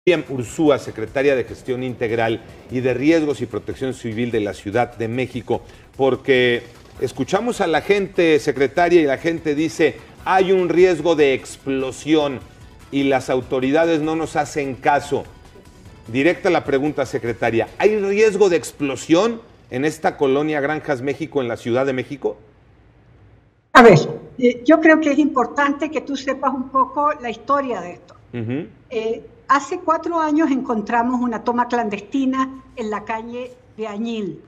Miriam Urzúa, secretaria de Gestión Integral y de Riesgos y Protección Civil de la Ciudad de México, porque escuchamos a la gente, secretaria, y la gente dice, hay un riesgo de explosión y las autoridades no nos hacen caso. Directa la pregunta, secretaria, ¿hay riesgo de explosión en esta colonia Granjas México en la Ciudad de México? A ver, yo creo que es importante que tú sepas un poco la historia de esto. Hace 4 años encontramos una toma clandestina en la calle de Añil,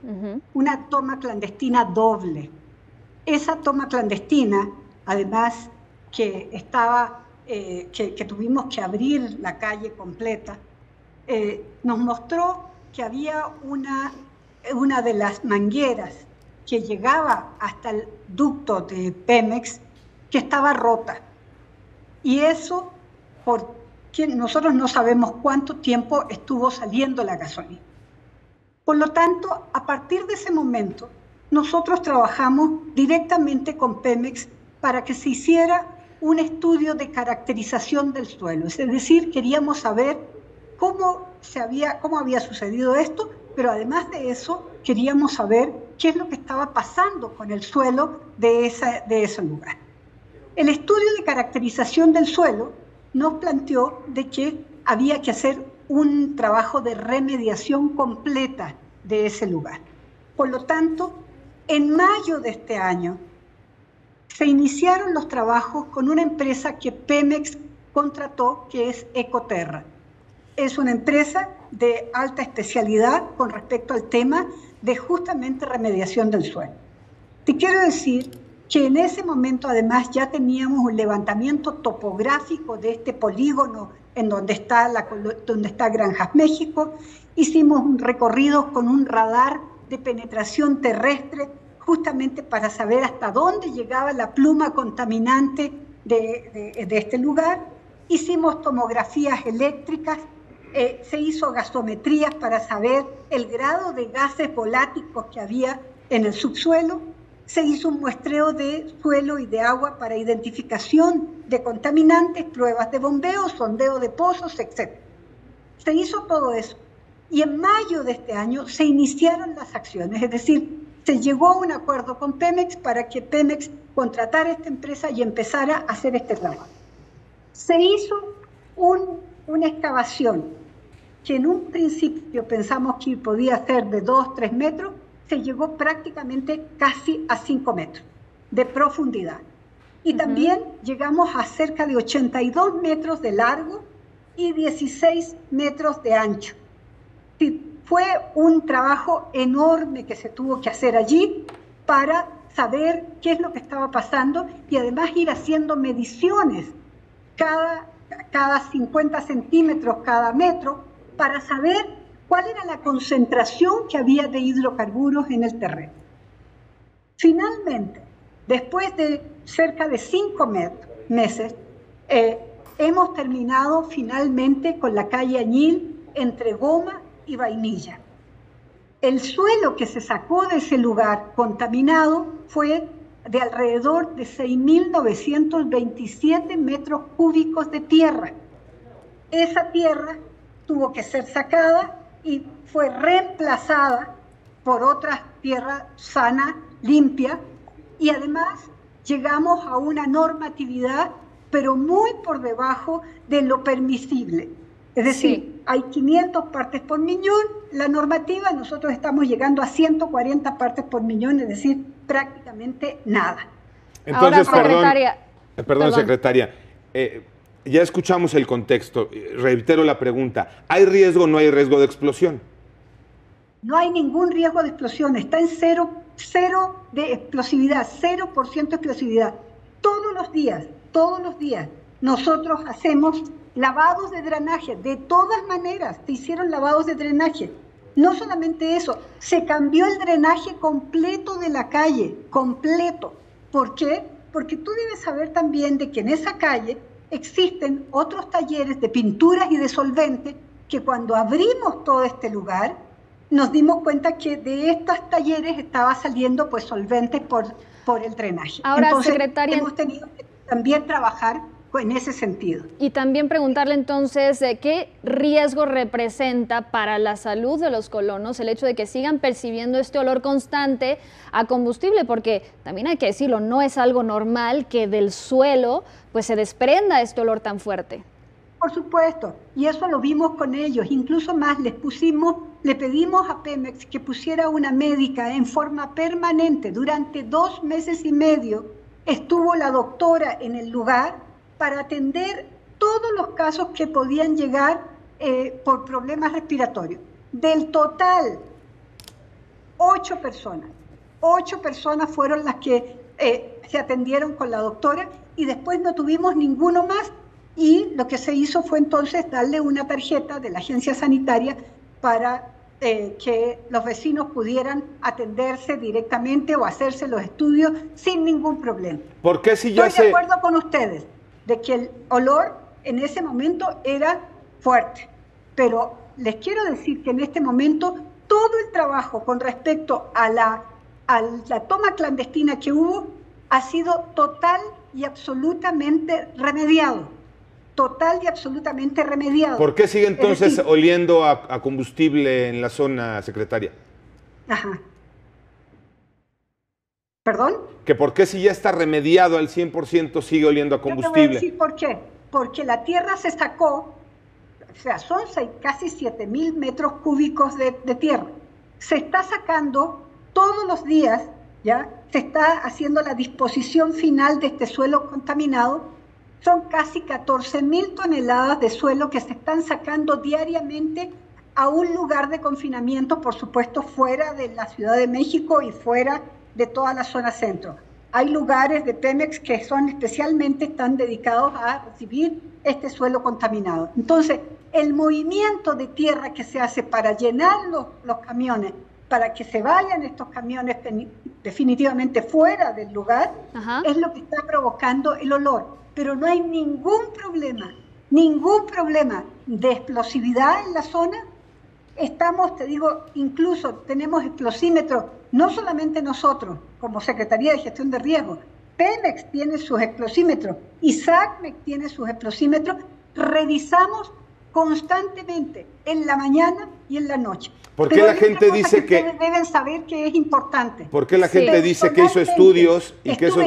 una toma clandestina doble. Esa toma clandestina, además que tuvimos que abrir la calle completa, nos mostró que había una de las mangueras que llegaba hasta el ducto de Pemex que estaba rota. Y eso porque nosotros no sabemos cuánto tiempo estuvo saliendo la gasolina. Por lo tanto, a partir de ese momento, nosotros trabajamos directamente con Pemex para que se hiciera un estudio de caracterización del suelo. Es decir, queríamos saber cómo había sucedido esto, pero además de eso, queríamos saber qué es lo que estaba pasando con el suelo de ese lugar. El estudio de caracterización del suelo nos planteó de que había que hacer un trabajo de remediación completa de ese lugar. Por lo tanto, en mayo de este año se iniciaron los trabajos con una empresa que Pemex contrató, que es Ecoterra. Es una empresa de alta especialidad con respecto al tema de justamente remediación del suelo. Te quiero decir que en ese momento además ya teníamos un levantamiento topográfico de este polígono en donde está Granjas México. Hicimos un recorrido con un radar de penetración terrestre justamente para saber hasta dónde llegaba la pluma contaminante de este lugar. Hicimos tomografías eléctricas, se hizo gasometrías para saber el grado de gases voláticos que había en el subsuelo. Se hizo un muestreo de suelo y de agua para identificación de contaminantes, pruebas de bombeo, sondeo de pozos, etc. Se hizo todo eso. Y en mayo de este año se iniciaron las acciones, es decir, se llegó a un acuerdo con Pemex para que Pemex contratara esta empresa y empezara a hacer este trabajo. Se hizo una excavación que en un principio pensamos que podía ser de 2-3 metros, se llegó prácticamente casi a 5 metros de profundidad. Y también llegamos a cerca de 82 metros de largo y 16 metros de ancho. Sí, fue un trabajo enorme que se tuvo que hacer allí para saber qué es lo que estaba pasando y además ir haciendo mediciones cada 50 centímetros, cada metro, para saber cuál era la concentración que había de hidrocarburos en el terreno. Finalmente, después de cerca de 5 meses, hemos terminado finalmente con la calle Añil entre Goma y Vainilla. El suelo que se sacó de ese lugar contaminado fue de alrededor de 6.927 metros cúbicos de tierra. Esa tierra tuvo que ser sacada y fue reemplazada por otra tierra sana, limpia, y además llegamos a una normatividad, pero muy por debajo de lo permisible. Es decir, hay 500 partes por millón, la normativa, nosotros estamos llegando a 140 partes por millón, es decir, prácticamente nada. Entonces, ahora, perdón, secretaria, ya escuchamos el contexto, reitero la pregunta, ¿hay riesgo o no hay riesgo de explosión? No hay ningún riesgo de explosión, está en cero de explosividad, 0% de explosividad. Todos los días, nosotros hacemos lavados de drenaje, de todas maneras, se hicieron lavados de drenaje. No solamente eso, se cambió el drenaje completo de la calle, completo. ¿Por qué? Porque tú debes saber también de que en esa calle existen otros talleres de pinturas y de solventes que cuando abrimos todo este lugar nos dimos cuenta que de estos talleres estaba saliendo pues solventes por el drenaje. Ahora, entonces, secretaria, hemos tenido que también trabajar en ese sentido. Y también preguntarle entonces, ¿qué riesgo representa para la salud de los colonos el hecho de que sigan percibiendo este olor constante a combustible? Porque también hay que decirlo, no es algo normal que del suelo pues se desprenda este olor tan fuerte. Por supuesto, y eso lo vimos con ellos, incluso más, le pedimos a Pemex que pusiera una médica en forma permanente. Durante 2 meses y medio estuvo la doctora en el lugar para atender todos los casos que podían llegar por problemas respiratorios. Del total, 8 personas fueron las que se atendieron con la doctora y después no tuvimos ninguno más. Y lo que se hizo fue entonces darle una tarjeta de la agencia sanitaria para que los vecinos pudieran atenderse directamente o hacerse los estudios sin ningún problema. ¿Por qué si ya Estoy de acuerdo con ustedes de que el olor en ese momento era fuerte, pero les quiero decir que en este momento todo el trabajo con respecto a la toma clandestina que hubo ha sido total y absolutamente remediado. Total y absolutamente remediado. ¿Por qué sigue entonces oliendo a combustible en la zona, secretaria? Ajá. ¿Perdón? Que por qué si ya está remediado al 100% sigue oliendo a combustible. Yo te voy a decir por qué. Porque la tierra se sacó, o sea, son casi 7,000 metros cúbicos de tierra. Se está sacando todos los días, ¿ya? Se está haciendo la disposición final de este suelo contaminado. Son casi 14,000 toneladas de suelo que se están sacando diariamente a un lugar de confinamiento, por supuesto, fuera de la Ciudad de México y fuera de toda la zona centro. Hay lugares de Pemex que están dedicados a recibir este suelo contaminado. Entonces, el movimiento de tierra que se hace para llenar los camiones, para que se vayan estos camiones definitivamente fuera del lugar, es lo que está provocando el olor. Pero no hay ningún problema de explosividad en la zona. Estamos, te digo, incluso tenemos explosímetros, no solamente nosotros, como Secretaría de Gestión de Riesgos, Pemex tiene sus explosímetros y SACMEC tiene sus explosímetros, revisamos constantemente en la mañana y en la noche. ¿Por qué la gente dice que ustedes deben saber que es importante? ¿Por qué la gente dice que hizo estudios y que eso?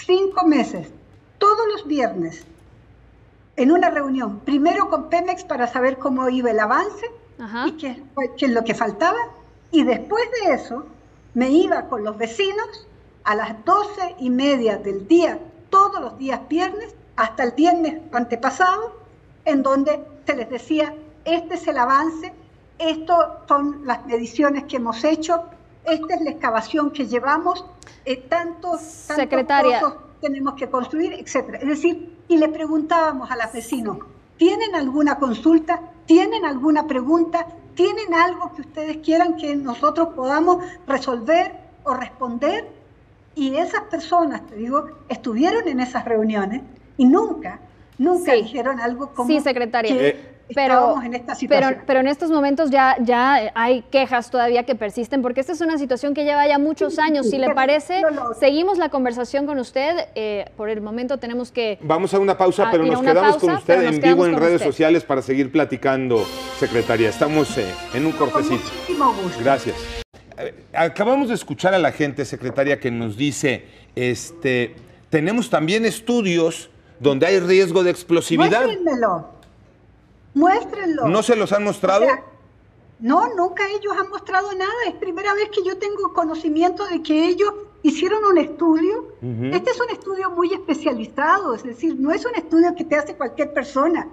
5 meses, todos los viernes, en una reunión, primero con Pemex para saber cómo iba el avance y qué es lo que faltaba, y después de eso me iba con los vecinos a las 12:30 del día, todos los días viernes, hasta el viernes antepasado, en donde se les decía, este es el avance, estas son las mediciones que hemos hecho, esta es la excavación que llevamos, tantos pozos tenemos que construir, etcétera. Es decir, y le preguntábamos a los vecinos, ¿tienen alguna consulta? ¿Tienen alguna pregunta? ¿Tienen algo que ustedes quieran que nosotros podamos resolver o responder? Y esas personas, te digo, estuvieron en esas reuniones y nunca dijeron algo como sí, secretaria. Que estábamos en esta situación. Pero en estos momentos ya hay quejas todavía que persisten, porque esta es una situación que lleva ya muchos años. Si le parece, seguimos la conversación con usted. Por el momento tenemos que... Vamos a una pausa, pero nos quedamos con usted en vivo en redes sociales para seguir platicando, secretaria. Estamos en un cortecito. Con muchísimo gusto. Gracias. Acabamos de escuchar a la gente, secretaria, que nos dice, tenemos también estudios donde hay riesgo de explosividad. Muéstrenlo. ¿No se los han mostrado? O sea, no, nunca ellos han mostrado nada. Es primera vez que yo tengo conocimiento de que ellos hicieron un estudio. Este es un estudio muy especializado, es decir, no es un estudio que te hace cualquier persona.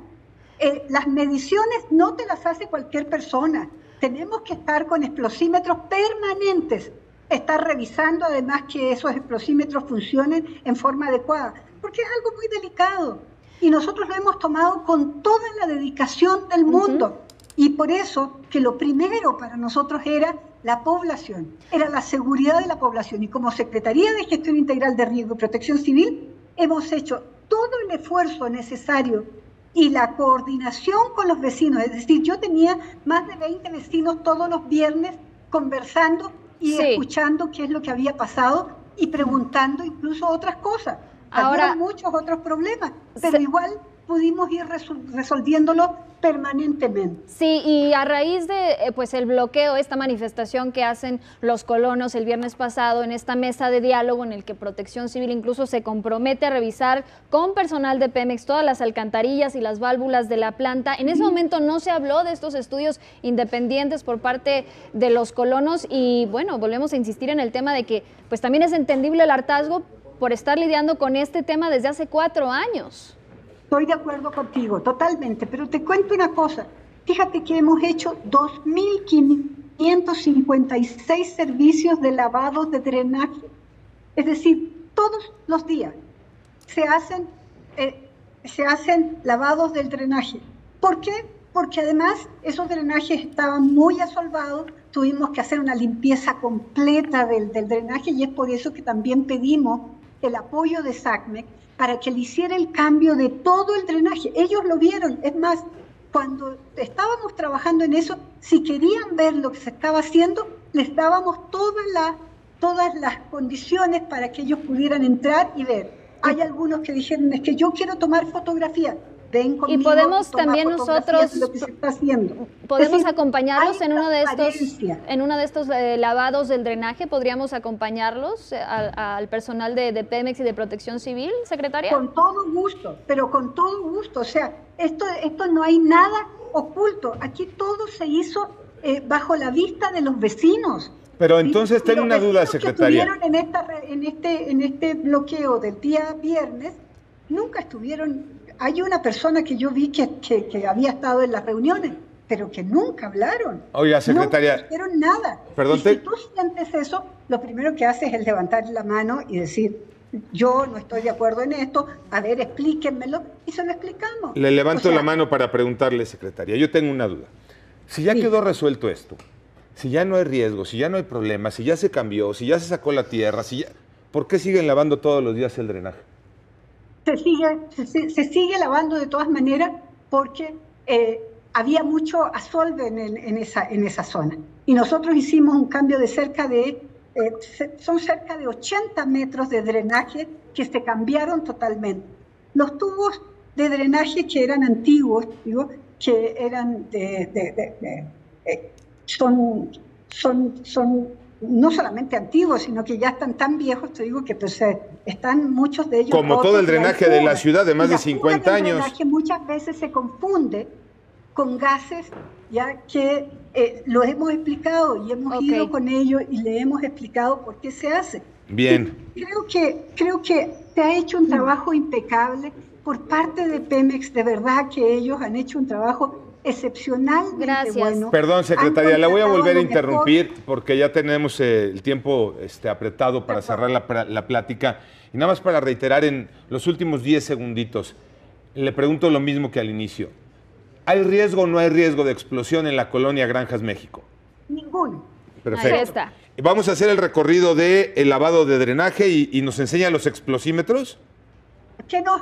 Las mediciones no te las hace cualquier persona. Tenemos que estar con explosímetros permanentes, estar revisando además que esos explosímetros funcionen en forma adecuada, porque es algo muy delicado. Y nosotros lo hemos tomado con toda la dedicación del mundo. Y por eso que lo primero para nosotros era la población, era la seguridad de la población. Y como Secretaría de Gestión Integral de Riesgo y Protección Civil, hemos hecho todo el esfuerzo necesario y la coordinación con los vecinos. Es decir, yo tenía más de 20 vecinos todos los viernes conversando y escuchando qué es lo que había pasado y preguntando incluso otras cosas. Ahora, había muchos otros problemas, pero igual pudimos ir resolviéndolo permanentemente. Sí, y a raíz de pues el bloqueo, esta manifestación que hacen los colonos el viernes pasado en esta mesa de diálogo en el que Protección Civil incluso se compromete a revisar con personal de Pemex todas las alcantarillas y las válvulas de la planta, en ese momento no se habló de estos estudios independientes por parte de los colonos y bueno, volvemos a insistir en el tema de que pues también es entendible el hartazgo por estar lidiando con este tema desde hace 4 años. Estoy de acuerdo contigo, totalmente, pero te cuento una cosa. Fíjate que hemos hecho 2.556 servicios de lavado de drenaje. Es decir, todos los días se hacen lavados del drenaje. ¿Por qué? Porque además esos drenajes estaban muy asolvados, tuvimos que hacer una limpieza completa del drenaje y es por eso que también pedimos el apoyo de SACMEC para que le hiciera el cambio de todo el drenaje. Ellos lo vieron, es más, cuando estábamos trabajando en eso, si querían ver lo que se estaba haciendo, les dábamos todas las condiciones para que ellos pudieran entrar y ver. Hay algunos que dijeron, es que yo quiero tomar fotografías. Ven conmigo, y podemos también nosotros lo que se está haciendo. Podemos es decir, acompañarlos en uno de estos lavados del drenaje. ¿Podríamos acompañarlos al personal de Pemex y de Protección Civil, secretaria? Con todo gusto, pero con todo gusto. O sea, esto no hay nada oculto. Aquí todo se hizo bajo la vista de los vecinos. Pero entonces tengo una duda, secretaria. Los que estuvieron en este bloqueo del día viernes, nunca estuvieron. Hay una persona que yo vi que había estado en las reuniones, pero que nunca hablaron. Oiga, secretaria. No dijeron nada. Perdón, si tú sientes eso, lo primero que haces es levantar la mano y decir, yo no estoy de acuerdo en esto, a ver, explíquenmelo, y se lo explicamos. Le levanto la mano para preguntarle, secretaria. Yo tengo una duda. Si ya quedó resuelto esto, si ya no hay riesgo, si ya no hay problema, si ya se cambió, si ya se sacó la tierra, ¿por qué siguen lavando todos los días el drenaje? Se sigue lavando de todas maneras porque había mucho asolve en esa zona. Y nosotros hicimos un cambio de son cerca de 80 metros de drenaje que se cambiaron totalmente. Los tubos de drenaje que eran antiguos, que eran son no solamente antiguos, sino que ya están tan viejos, te digo que pues, están muchos de ellos. Como todo el drenaje de la ciudad de más de 50 años. El drenaje muchas veces se confunde con gases, ya que lo hemos explicado y hemos ido con ellos y le hemos explicado por qué se hace. Bien. Creo que se ha hecho un trabajo impecable por parte de Pemex, de verdad que ellos han hecho un trabajo excepcionalmente bueno. Perdón, secretaria, la voy a volver a interrumpir porque ya tenemos el tiempo apretado para cerrar la plática. Y nada más para reiterar en los últimos 10 segunditos, le pregunto lo mismo que al inicio. ¿Hay riesgo o no hay riesgo de explosión en la colonia Granjas México? Ninguno. Perfecto. Ahí está. Vamos a hacer el recorrido del lavado de drenaje y nos enseña los explosímetros. Que nos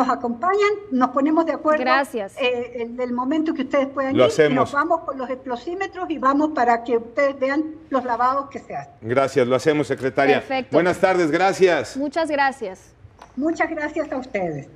acompañan, nos ponemos de acuerdo. Gracias. En el momento que ustedes puedan lo ir, hacemos. Y nos vamos con los explosímetros y vamos para que ustedes vean los lavados que se hacen. Gracias, lo hacemos, secretaria. Perfecto. Buenas tardes, gracias. Muchas gracias. Muchas gracias a ustedes.